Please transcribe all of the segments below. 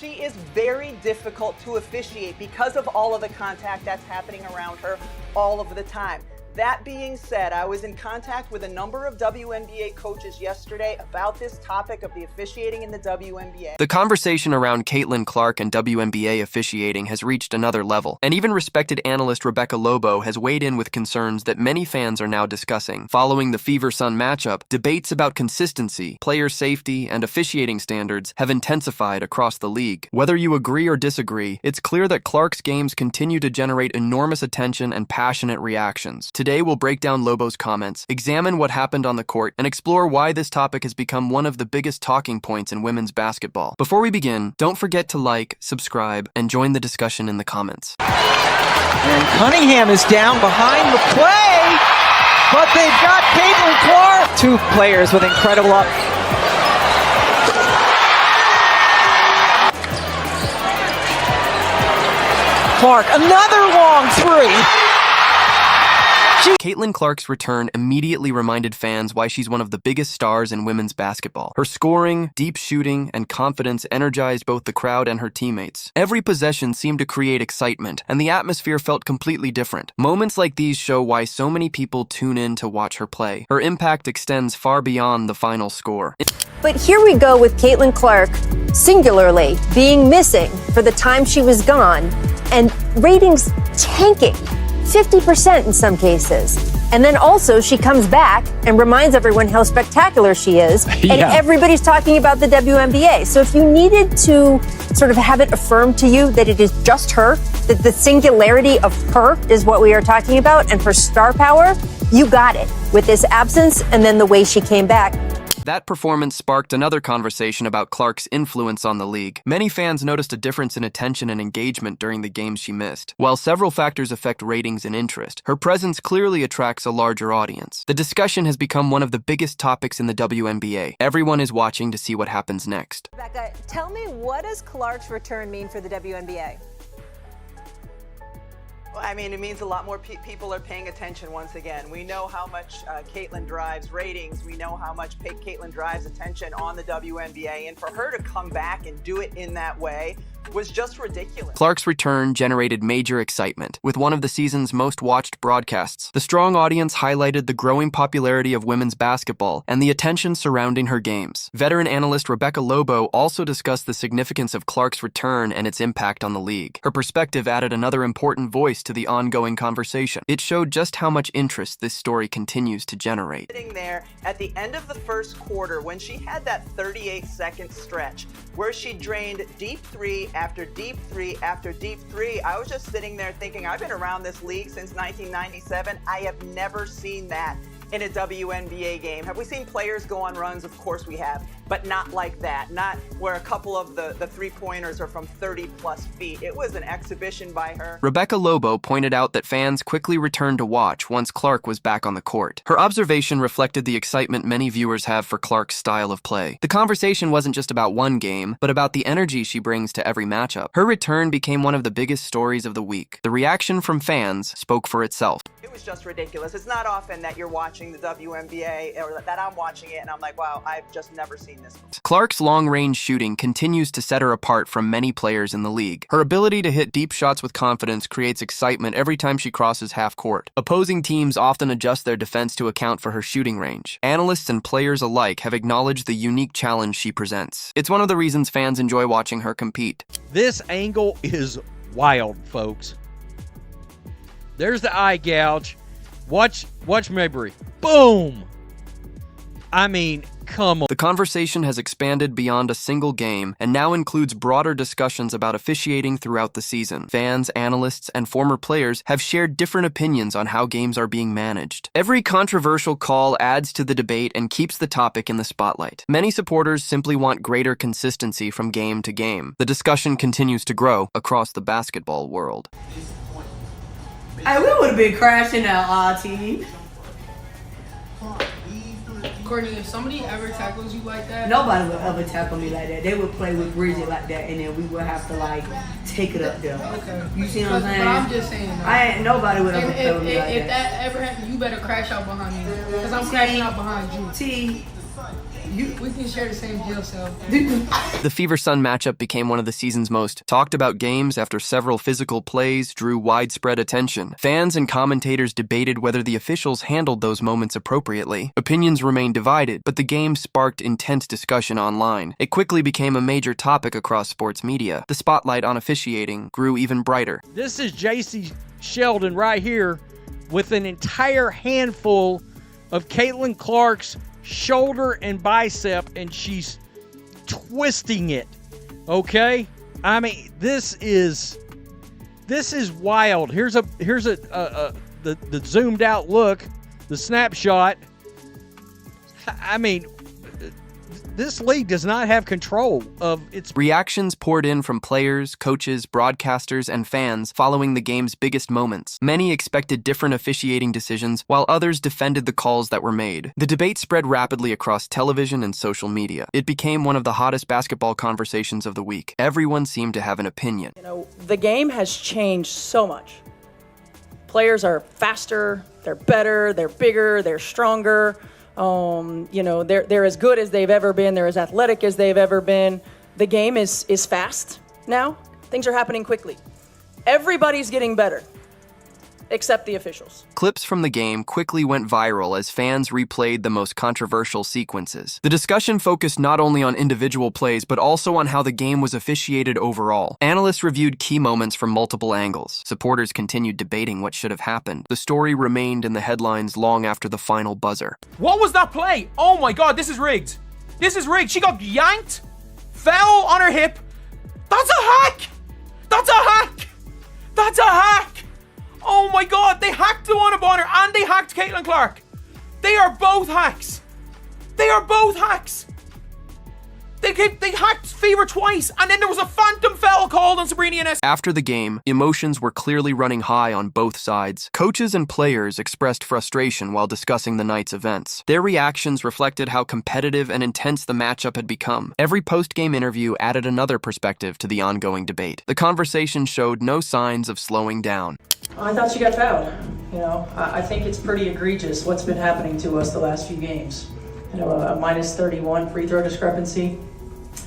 She is very difficult to officiate because of all of the contact that's happening around her all of the time. That being said, I was in contact with a number of WNBA coaches yesterday about this topic of the officiating in the WNBA. The conversation around Caitlin Clark and WNBA officiating has reached another level, and even respected analyst Rebecca Lobo has weighed in with concerns that many fans are now discussing. Following the Fever-Sun matchup, debates about consistency, player safety, and officiating standards have intensified across the league. Whether you agree or disagree, it's clear that Clark's games continue to generate enormous attention and passionate reactions. Today, we'll break down Lobo's comments, examine what happened on the court, and explore why this topic has become one of the biggest talking points in women's basketball. Before we begin, don't forget to like, subscribe, and join the discussion in the comments. And Cunningham is down behind the play, but they've got Caitlin Clark. Two players with incredible Clark, another long three. Caitlin Clark's return immediately reminded fans why she's one of the biggest stars in women's basketball. Her scoring, deep shooting, and confidence energized both the crowd and her teammates. Every possession seemed to create excitement, and the atmosphere felt completely different. Moments like these show why so many people tune in to watch her play. Her impact extends far beyond the final score. But here we go with Caitlin Clark, singularly, being missing for the time she was gone, and ratings tanking. 50% in some cases. And then also she comes back and reminds everyone how spectacular she is. And everybody's talking about the WNBA. So if you needed to sort of have it affirmed to you that it is just her, that the singularity of her is what we are talking about, and her star power, you got it with this absence and then the way she came back. That performance sparked another conversation about Clark's influence on the league. Many fans noticed a difference in attention and engagement during the games she missed. While several factors affect ratings and interest, her presence clearly attracts a larger audience. The discussion has become one of the biggest topics in the WNBA. Everyone is watching to see what happens next. Rebecca, tell me, what does Clark's return mean for the WNBA? I mean, it means a lot more people are paying attention once again. We know how much Caitlin drives ratings. We know how much Caitlin drives attention on the WNBA. And for her to come back and do it in that way was just ridiculous. Clark's return generated major excitement, with one of the season's most watched broadcasts. The strong audience highlighted the growing popularity of women's basketball and the attention surrounding her games. Veteran analyst Rebecca Lobo also discussed the significance of Clark's return and its impact on the league. Her perspective added another important voice to the ongoing conversation. It showed just how much interest this story continues to generate. Sitting there at the end of the first quarter when she had that 38-second stretch where she drained deep three after deep three after deep three, I was just sitting there thinking, I've been around this league since 1997. I have never seen that in a WNBA game. Have we seen players go on runs? Of course we have, but not like that. Not where a couple of the three-pointers are from 30-plus feet. It was an exhibition by her. Rebecca Lobo pointed out that fans quickly returned to watch once Clark was back on the court. Her observation reflected the excitement many viewers have for Clark's style of play. The conversation wasn't just about one game, but about the energy she brings to every matchup. Her return became one of the biggest stories of the week. The reaction from fans spoke for itself. It was just ridiculous. It's not often that you're watching the WNBA or that I'm watching it and I'm like, wow, I've just never seen this before. Clark's long-range shooting continues to set her apart from many players in the league. Her ability to hit deep shots with confidence creates excitement every time she crosses half court. Opposing teams often adjust their defense to account for her shooting range. Analysts and players alike have acknowledged the unique challenge she presents. It's one of the reasons fans enjoy watching her compete. This angle is wild, folks. There's the eye gouge. Watch Mabry. Boom! I mean, come on. The conversation has expanded beyond a single game and now includes broader discussions about officiating throughout the season. Fans, analysts, and former players have shared different opinions on how games are being managed. Every controversial call adds to the debate and keeps the topic in the spotlight. Many supporters simply want greater consistency from game to game. The discussion continues to grow across the basketball world. Hey, we would have been crashing our team. Courtney, if somebody ever tackles you like that, nobody would ever tackle me like that. They would play with Bridget like that, and then we would have to like take it up there. Okay. You see what I'm saying? But I'm just saying. Nobody would ever play with me like if that ever happened, you better crash out behind me, because I'm crashing out behind you. T, We can share the same deal, so. The Fever-Sun matchup became one of the season's most talked about games after several physical plays drew widespread attention. Fans and commentators debated whether the officials handled those moments appropriately. Opinions remained divided, but the game sparked intense discussion online. It quickly became a major topic across sports media. The spotlight on officiating grew even brighter. This is J.C. Sheldon right here with an entire handful of Caitlin Clark's shoulder and bicep, and she's twisting it. Okay? I mean, this is wild. Here's the zoomed out look, the snapshot. I mean, this league does not have control of its... Reactions poured in from players, coaches, broadcasters, and fans following the game's biggest moments. Many expected different officiating decisions, while others defended the calls that were made. The debate spread rapidly across television and social media. It became one of the hottest basketball conversations of the week. Everyone seemed to have an opinion. You know, the game has changed so much. Players are faster, they're better, they're bigger, they're stronger. You know, they're as good as they've ever been. They're as athletic as they've ever been. The game is fast now. Things are happening quickly. Everybody's getting better, except the officials. Clips from the game quickly went viral as fans replayed the most controversial sequences. The discussion focused not only on individual plays, but also on how the game was officiated overall. Analysts reviewed key moments from multiple angles. Supporters continued debating what should have happened. The story remained in the headlines long after the final buzzer. What was that play? Oh my God, this is rigged. This is rigged. She got yanked, fell on her hip. That's a hack. That's a hack. That's a hack. Oh my God, they hacked Luana Bonner and they hacked Caitlin Clark. They are both hacks. They are both hacks. They hacked Fever twice, and then there was a phantom foul called on Sabrina Ionescu. After the game, emotions were clearly running high on both sides. Coaches and players expressed frustration while discussing the night's events. Their reactions reflected how competitive and intense the matchup had become. Every post-game interview added another perspective to the ongoing debate. The conversation showed no signs of slowing down. I thought she got fouled. You know, I think it's pretty egregious what's been happening to us the last few games. You know, a minus 31 free throw discrepancy.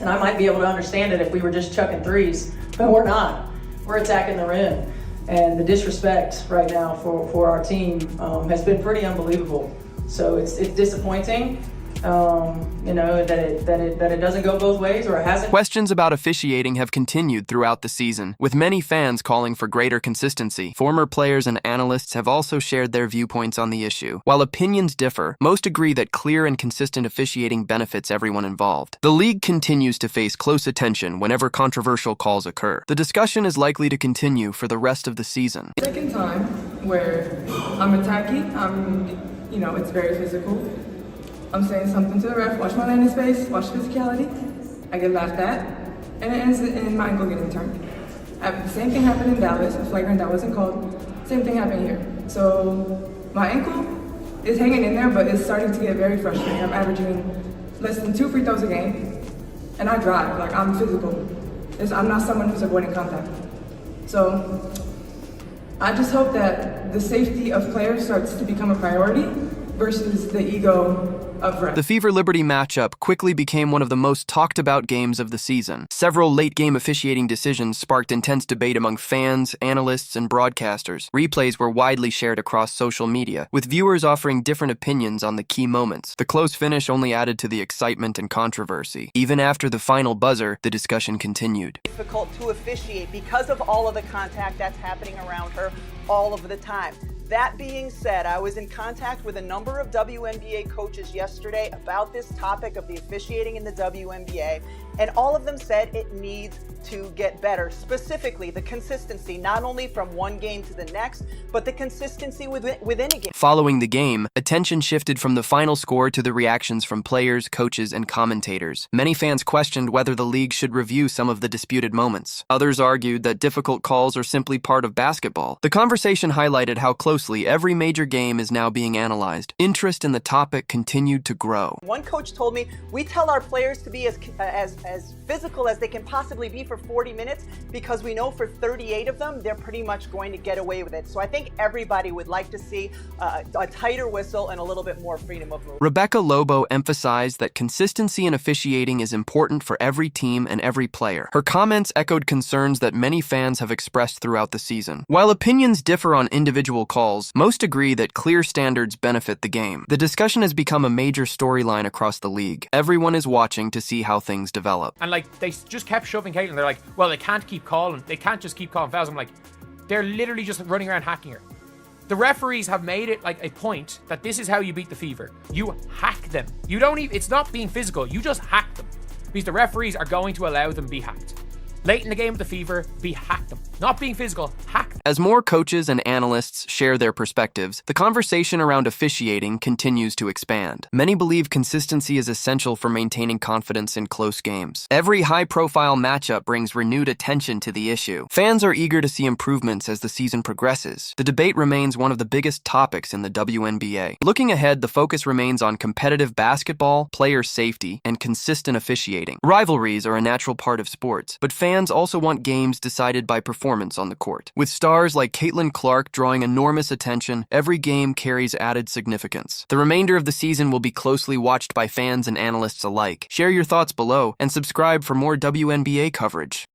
And I might be able to understand it if we were just chucking threes, but we're not. We're attacking the rim. And the disrespect right now for our team has been pretty unbelievable. So it's disappointing, you know, that it doesn't go both ways, or it hasn't. Questions about officiating have continued throughout the season, with many fans calling for greater consistency. Former players and analysts have also shared their viewpoints on the issue. While opinions differ, most agree that clear and consistent officiating benefits everyone involved. The league continues to face close attention whenever controversial calls occur. The discussion is likely to continue for the rest of the season. Second time where I'm attacking, you know, it's very physical. I'm saying something to the ref, watch my land in space, watch physicality. I get laughed at, and it ends in my ankle getting turned. The same thing happened in Dallas, a flagrant that wasn't called. Same thing happened here. So my ankle is hanging in there, but it's starting to get very frustrating. I'm averaging less than 2 free throws a game, and I drive, like I'm physical. I'm not someone who's avoiding contact. So I just hope that the safety of players starts to become a priority versus the ego of refs. The Fever-Liberty matchup quickly became one of the most talked about games of the season. Several late-game officiating decisions sparked intense debate among fans, analysts, and broadcasters. Replays were widely shared across social media, with viewers offering different opinions on the key moments. The close finish only added to the excitement and controversy. Even after the final buzzer, the discussion continued. Difficult to officiate because of all of the contact that's happening around her all of the time. That being said, I was in contact with a number of WNBA coaches yesterday about this topic of the officiating in the WNBA, and all of them said it needs to get better. Specifically, the consistency, not only from one game to the next, but the consistency within a game. Following the game, attention shifted from the final score to the reactions from players, coaches, and commentators. Many fans questioned whether the league should review some of the disputed moments. Others argued that difficult calls are simply part of basketball. The conversation highlighted how closely every major game is now being analyzed. Interest in the topic continued to grow. One coach told me, we tell our players to be as as physical as they can possibly be for 40 minutes, because we know for 38 of them, they're pretty much going to get away with it. So I think everybody would like to see a tighter whistle and a little bit more freedom of movement. Rebecca Lobo emphasized that consistency in officiating is important for every team and every player. Her comments echoed concerns that many fans have expressed throughout the season. While opinions differ on individual calls, most agree that clear standards benefit the game. The discussion has become a major storyline across the league. Everyone is watching to see how things develop. And like, they just kept shoving Caitlin. They're like, well, they can't keep calling. They can't just keep calling fouls. I'm like, they're literally just running around hacking her. The referees have made it like a point that this is how you beat the fever. You hack them. You don't even, it's not being physical. You just hack them. Because the referees are going to allow them to be hacked. Late in the game with the fever, hack them. Not being physical, hack them. As more coaches and analysts share their perspectives, the conversation around officiating continues to expand. Many believe consistency is essential for maintaining confidence in close games. Every high-profile matchup brings renewed attention to the issue. Fans are eager to see improvements as the season progresses. The debate remains one of the biggest topics in the WNBA. Looking ahead, the focus remains on competitive basketball, player safety, and consistent officiating. Rivalries are a natural part of sports, but fans also want games decided by performance on the court. With stars like Caitlin Clark drawing enormous attention, every game carries added significance. The remainder of the season will be closely watched by fans and analysts alike. Share your thoughts below and subscribe for more WNBA coverage.